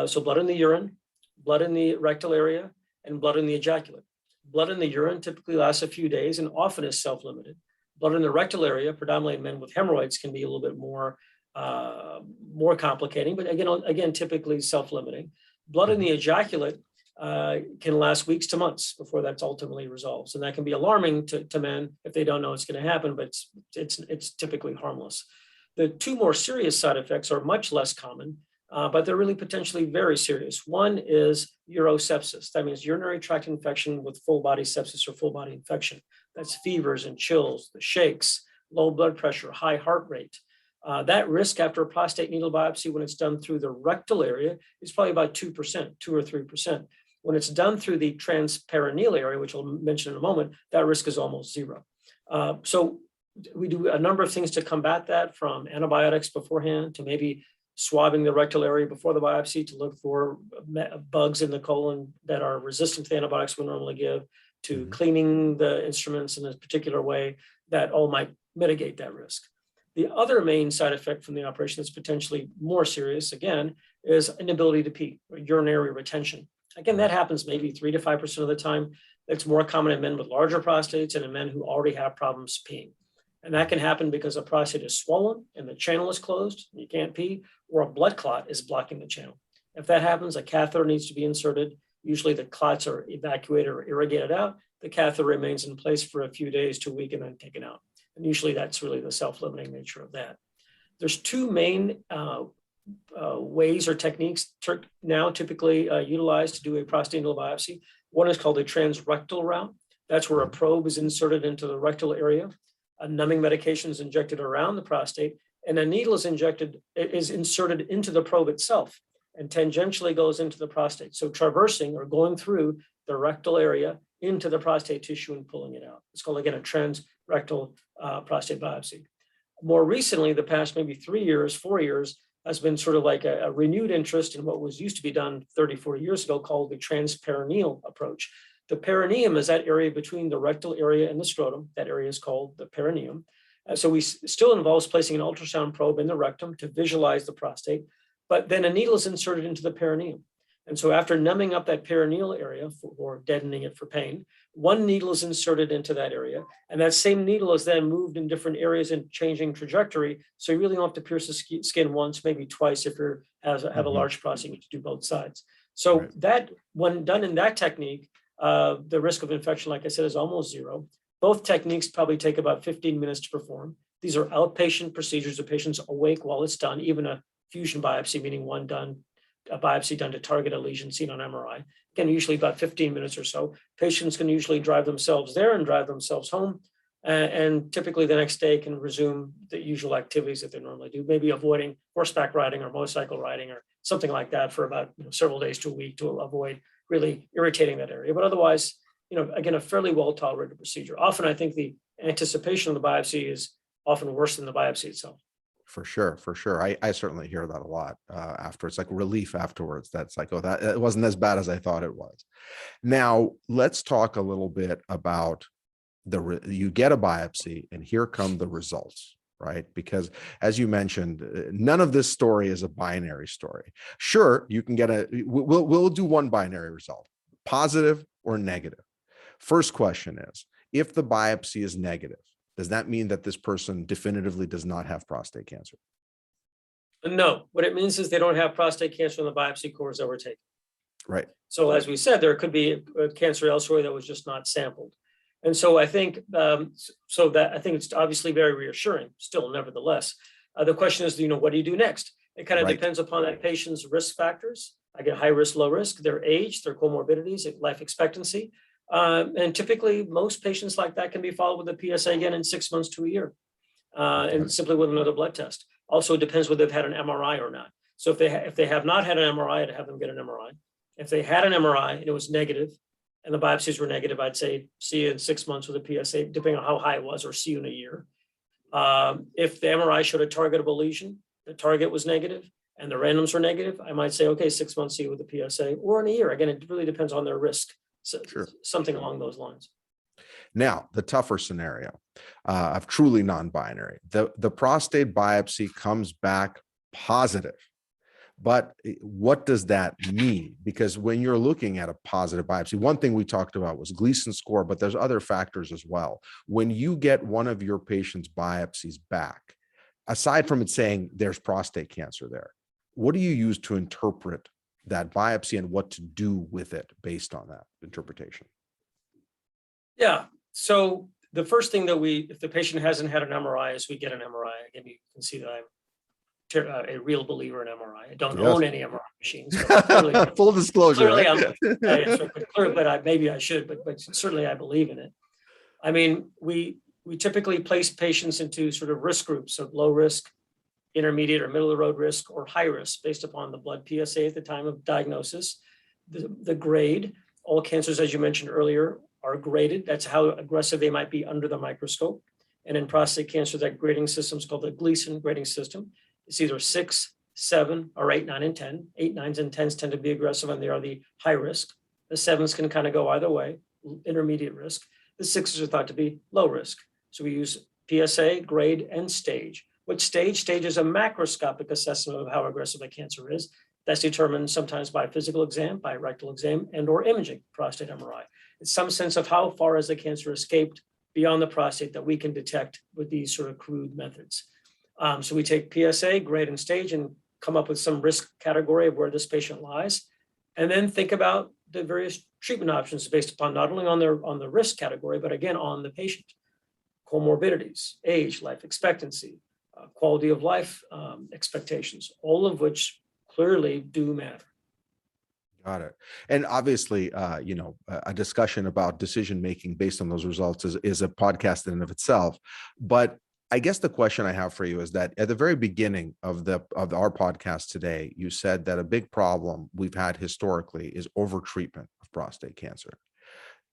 so blood in the urine, blood in the rectal area, and blood in the ejaculate. Blood in the urine typically lasts a few days and often is self-limited. Blood in the rectal area, predominantly in men with hemorrhoids, can be a little bit more complicating, but again, typically self-limiting. Blood in the ejaculate can last weeks to months before that's ultimately resolved. And that can be alarming to men if they don't know it's going to happen, but it's typically harmless. The two more serious side effects are much less common, but they're really potentially very serious. One is urosepsis. That means urinary tract infection with full body sepsis or full body infection. That's fevers and chills, the shakes, low blood pressure, high heart rate. That risk after a prostate needle biopsy, when it's done through the rectal area, is probably about 2%, 2 or 3%. When it's done through the transperineal area, which I'll mention in a moment, that risk is almost zero. So we do a number of things to combat that, from antibiotics beforehand to maybe swabbing the rectal area before the biopsy to look for bugs in the colon that are resistant to the antibiotics we normally give, to cleaning the instruments in a particular way that all might mitigate that risk. The other main side effect from the operation that's potentially more serious, again, is inability to pee, or urinary retention. Again, that happens maybe 3 to 5% of the time. It's more common in men with larger prostates and in men who already have problems peeing. And that can happen because a prostate is swollen and the channel is closed, and you can't pee, or a blood clot is blocking the channel. If that happens, a catheter needs to be inserted. Usually the clots are evacuated or irrigated out. The catheter remains in place for a few days to a week and then taken out. And usually that's really the self-limiting nature of that. There's two main ways or techniques now typically utilized to do a prostate needle biopsy. One is called a transrectal route. That's where a probe is inserted into the rectal area. A numbing medication is injected around the prostate, and a needle is inserted into the probe itself and tangentially goes into the prostate. So traversing or going through the rectal area into the prostate tissue and pulling it out. It's called, again, a transrectal prostate biopsy. More recently, the past maybe 3 years, 4 years, has been sort of like a renewed interest in what was used to be done 30, 40 years ago called the transperineal approach. The perineum is that area between the rectal area and the scrotum. That area is called the perineum. So still involves placing an ultrasound probe in the rectum to visualize the prostate, but then a needle is inserted into the perineum. And so after numbing up that perineal area or deadening it for pain, one needle is inserted into that area. And that same needle is then moved in different areas and changing trajectory. So you really don't have to pierce the skin once, maybe twice if you have a large prostate, you need to do both sides. So that, when done in that technique, the risk of infection, like I said, is almost zero. Both techniques probably take about 15 minutes to perform. These are outpatient procedures. The patient's awake while it's done, even a fusion biopsy, meaning a biopsy done to target a lesion seen on MRI. Again, usually about 15 minutes or so. Patients can usually drive themselves there and drive themselves home. And typically the next day can resume the usual activities that they normally do, maybe avoiding horseback riding or motorcycle riding or something like that for about several days to a week to avoid really irritating that area. But otherwise, again, a fairly well-tolerated procedure. Often I think the anticipation of the biopsy is often worse than the biopsy itself. For sure, for sure. I certainly hear that a lot after. It's like relief afterwards. That's like, oh, that it wasn't as bad as I thought it was. Now, let's talk a little bit about you get a biopsy and here come the results, right? Because as you mentioned, none of this story is a binary story. Sure, you can get we'll do one binary result, positive or negative. First question is, if the biopsy is negative, does that mean that this person definitively does not have prostate cancer? No, what it means is they don't have prostate cancer in the biopsy cores that were taken. Right. So as we said, there could be a cancer elsewhere that was just not sampled. And so I think it's obviously very reassuring still, nevertheless. The question is, what do you do next? It kind of depends upon that patient's risk factors. I get high risk, low risk, their age, their comorbidities, life expectancy. And typically most patients like that can be followed with a PSA again in 6 months to a year, and simply with another blood test. Also, it depends whether they've had an MRI or not. So if they have not had an MRI, I'd have them get an MRI. If they had an MRI and it was negative and the biopsies were negative, I'd say, see you in 6 months with a PSA, depending on how high it was, or see you in a year. If the MRI showed a targetable lesion, the target was negative and the randoms were negative, I might say, okay, 6 months, see you with a PSA, or in a year. Again, it really depends on their risk. So something along those lines. Now, the tougher scenario of truly non-binary, the prostate biopsy comes back positive. But what does that mean? Because when you're looking at a positive biopsy, one thing we talked about was Gleason score, but there's other factors as well. When you get one of your patient's biopsies back, aside from it saying there's prostate cancer there, what do you use to interpret that biopsy and what to do with it based on that interpretation? Yeah. So the first thing that if the patient hasn't had an MRI, is we get an MRI. Again, you can see that I'm a real believer in MRI. I don't own any MRI machines. Full disclosure. But maybe I should, but certainly I believe in it. I mean, we typically place patients into sort of risk groups of low risk, intermediate or middle of the road risk, or high risk based upon the blood PSA at the time of diagnosis. The grade, all cancers, as you mentioned earlier, are graded. That's how aggressive they might be under the microscope. And in prostate cancer, that grading system is called the Gleason grading system. It's either 6, 7, or 8, 9, and 10. 8, 9s, and 10s tend to be aggressive, and they are the high risk. The 7s can kind of go either way, intermediate risk. The 6s are thought to be low risk. So we use PSA, grade, and stage. Which stage? Stage is a macroscopic assessment of how aggressive a cancer is. That's determined sometimes by physical exam, by rectal exam, and or imaging, prostate MRI. It's some sense of how far has the cancer escaped beyond the prostate that we can detect with these sort of crude methods. So we take PSA, grade, and stage and come up with some risk category of where this patient lies, and then think about the various treatment options based upon not only on the risk category, but again, on the patient. Comorbidities, age, life expectancy, quality of life expectations, all of which clearly do matter. Got it. And obviously, a discussion about decision-making based on those results is a podcast in and of itself. But I guess the question I have for you is that at the very beginning of our podcast today, you said that a big problem we've had historically is overtreatment of prostate cancer.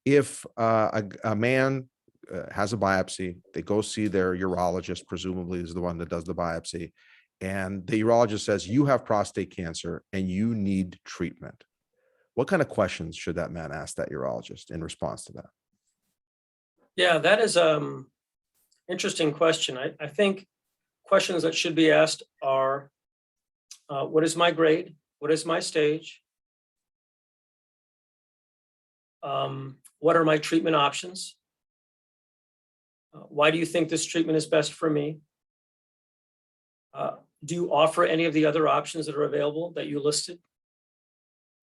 If a man has a biopsy, they go see their urologist, presumably is the one that does the biopsy, and the urologist says, you have prostate cancer and you need treatment. What kind of questions should that man ask that urologist in response to that? Yeah, that is interesting question. I think questions that should be asked are, what is my grade? What is my stage? What are my treatment options? Why do you think this treatment is best for me? Do you offer any of the other options that are available that you listed?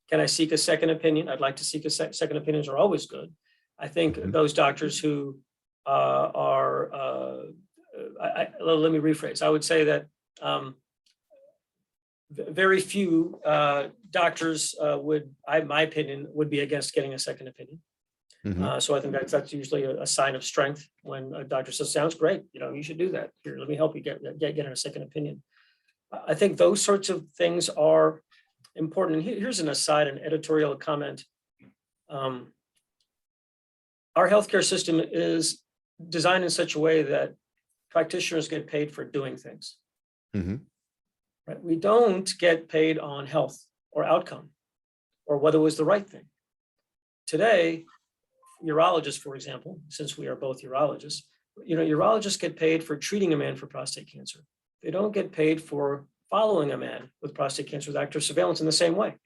Can I seek a second opinion? I'd like to seek a second opinions are always good. I think those doctors who let me rephrase. I would say that very few doctors my opinion, would be against getting a second opinion. So I think that's usually a sign of strength when a doctor says, sounds great, you should do that. Here, let me help you get a second opinion. I think those sorts of things are important. And here's an aside, an editorial comment. Our healthcare system is designed in such a way that practitioners get paid for doing things. Right? We don't get paid on health or outcome or whether it was the right thing. Today, urologists, for example, since we are both urologists, urologists get paid for treating a man for prostate cancer. They don't get paid for following a man with prostate cancer with active surveillance in the same way.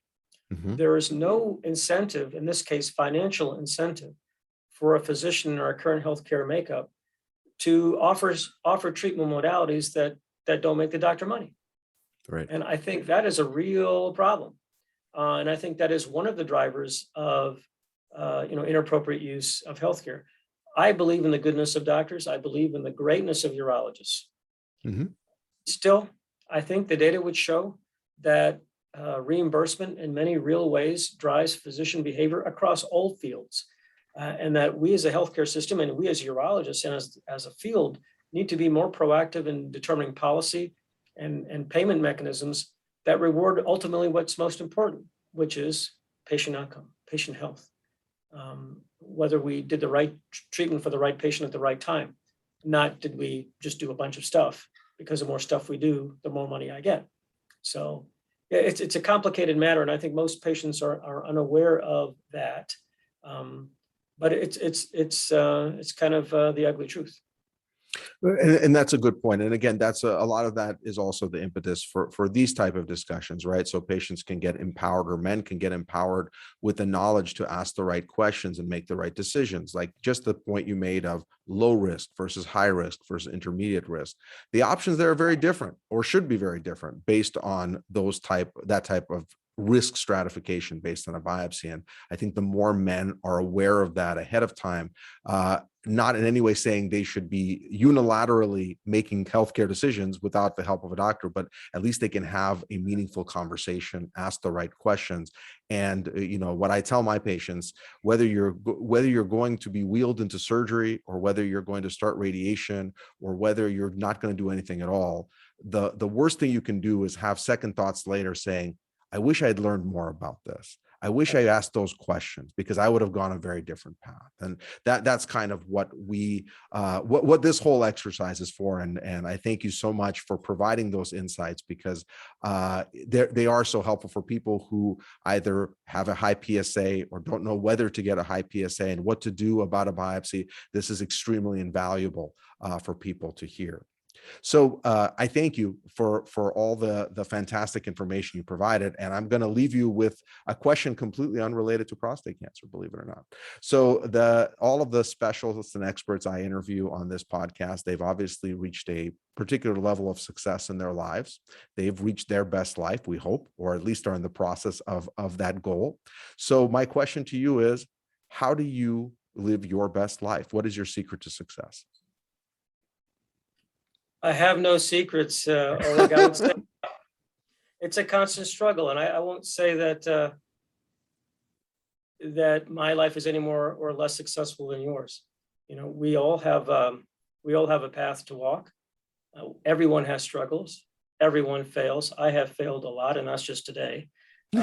There is no incentive, in this case, financial incentive, for a physician in our current healthcare makeup to offer treatment modalities that don't make the doctor money. Right. And I think that is a real problem. And I think that is one of the drivers of inappropriate use of healthcare. I believe in the goodness of doctors. I believe in the greatness of urologists. Still, I think the data would show that reimbursement in many real ways drives physician behavior across all fields. And that we as a healthcare system and we as urologists and as a field need to be more proactive in determining policy and payment mechanisms that reward ultimately what's most important, which is patient outcome, patient health. Whether we did the right treatment for the right patient at the right time, not did we just do a bunch of stuff, because the more stuff we do, the more money I get. So it's a complicated matter, and I think most patients are unaware of that. But it's kind of the ugly truth. And that's a good point. And again, that's a lot of that is also the impetus for these type of discussions, right? So patients can get empowered, or men can get empowered with the knowledge to ask the right questions and make the right decisions. Like just the point you made of low risk versus high risk versus intermediate risk. The options there are very different, or should be very different, based on that type of risk stratification based on a biopsy. And I think the more men are aware of that ahead of time, not in any way saying they should be unilaterally making healthcare decisions without the help of a doctor, but at least they can have a meaningful conversation, ask the right questions. And what I tell my patients, whether you're going to be wheeled into surgery, or whether you're going to start radiation, or whether you're not going to do anything at all, the worst thing you can do is have second thoughts later saying, I wish I had learned more about this. I wish I asked those questions, because I would have gone a very different path. And that's kind of what what this whole exercise is for. And I thank you so much for providing those insights, because they are so helpful for people who either have a high PSA or don't know whether to get a high PSA and what to do about a biopsy. This is extremely invaluable for people to hear. So I thank you for all the fantastic information you provided. And I'm going to leave you with a question completely unrelated to prostate cancer, believe it or not. So all of the specialists and experts I interview on this podcast, they've obviously reached a particular level of success in their lives. They've reached their best life, we hope, or at least are in the process of that goal. So my question to you is, how do you live your best life? What is your secret to success? I have no secrets, Oleg. I would say it's a constant struggle, and I won't say that that my life is any more or less successful than yours. We all have a path to walk. Everyone has struggles. Everyone fails. I have failed a lot, and that's just today. We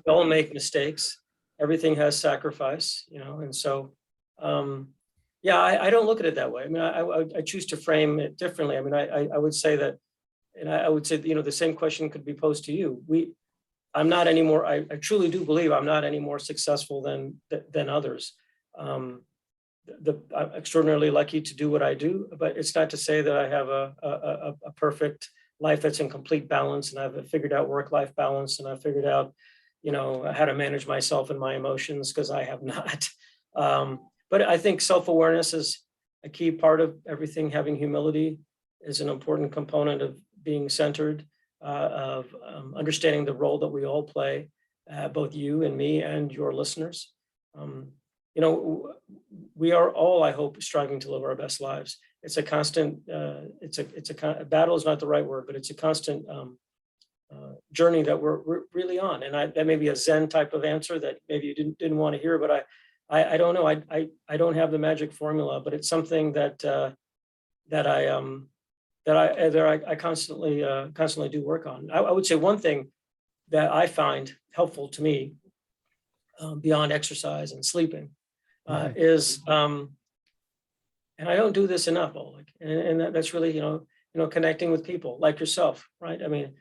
all make mistakes. Everything has sacrifice, and so. Yeah, I don't look at it that way. I mean, I choose to frame it differently. I mean, I would say that, and I would say, the same question could be posed to you. I'm not anymore. I truly do believe I'm not any more successful than others. I'm extraordinarily lucky to do what I do, but it's not to say that I have a perfect life that's in complete balance, and I've figured out work-life balance, and I've figured out, how to manage myself and my emotions, because I have not. But I think self-awareness is a key part of everything. Having humility is an important component of being centered, of understanding the role that we all play, both you and me and your listeners. We are all, I hope, striving to live our best lives. It's a constant, battle is not the right word, but it's a constant journey that we're really on. And that may be a Zen type of answer that maybe you didn't want to hear, but I don't know. I don't have the magic formula, but it's something that I constantly do work on. I would say one thing that I find helpful to me, beyond exercise and sleeping, is, and I don't do this enough, Oleg, and that's really, connecting with people like yourself, right? I mean,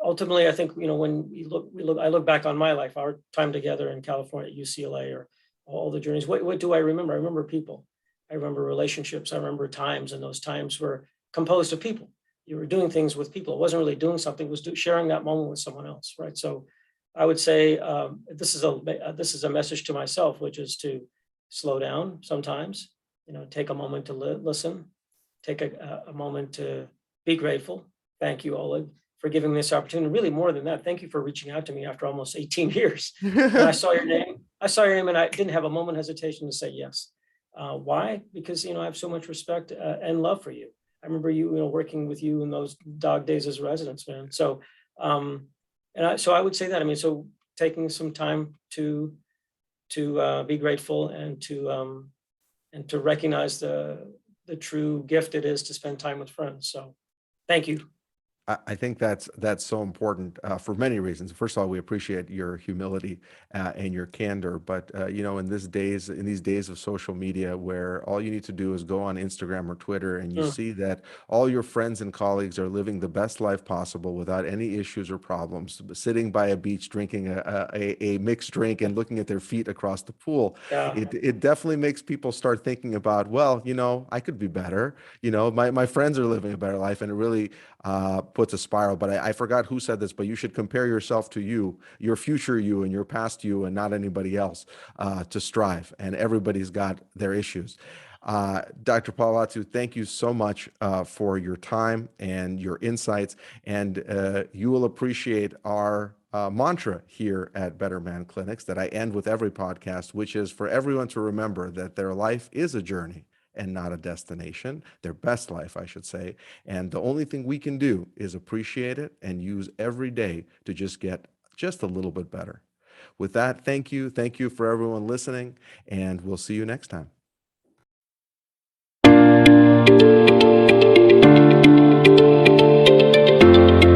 ultimately, I think, when I look back on my life, our time together in California at UCLA, or all the journeys. What do I remember? I remember people. I remember relationships. I remember times, and those times were composed of people. You were doing things with people. It wasn't really doing something. It was sharing that moment with someone else, right? So I would say this is a message to myself, which is to slow down sometimes. Take a moment to listen. Take a moment to be grateful. Thank you, Oleg, for giving me this opportunity. Really, more than that, thank you for reaching out to me after almost 18 years. And I saw your name. And I didn't have a moment hesitation to say yes. Why? Because, I have so much respect and love for you. I remember working with you in those dog days as residents, man. So, so I would say that. I mean, so taking some time to be grateful and to recognize the true gift it is to spend time with friends. So, thank you. I think that's so important for many reasons. First of all, we appreciate your humility and your candor. But in these days of social media, where all you need to do is go on Instagram or Twitter, and you see that all your friends and colleagues are living the best life possible without any issues or problems, sitting by a beach drinking a mixed drink and looking at their feet across the pool, it definitely makes people start thinking about, well, I could be better. My friends are living a better life, and it really puts a spiral. But I forgot who said this, but you should compare yourself to your future you and your past you, and not anybody else, to strive. And everybody's got their issues. Dr. Palapattu, thank you so much for your time and your insights. And you will appreciate our mantra here at Better Man Clinics that I end with every podcast, which is for everyone to remember that their life is a journey and not a destination, their best life, I should say. And the only thing we can do is appreciate it and use every day to just get just a little bit better. With that, thank you. Thank you for everyone listening, and we'll see you next time.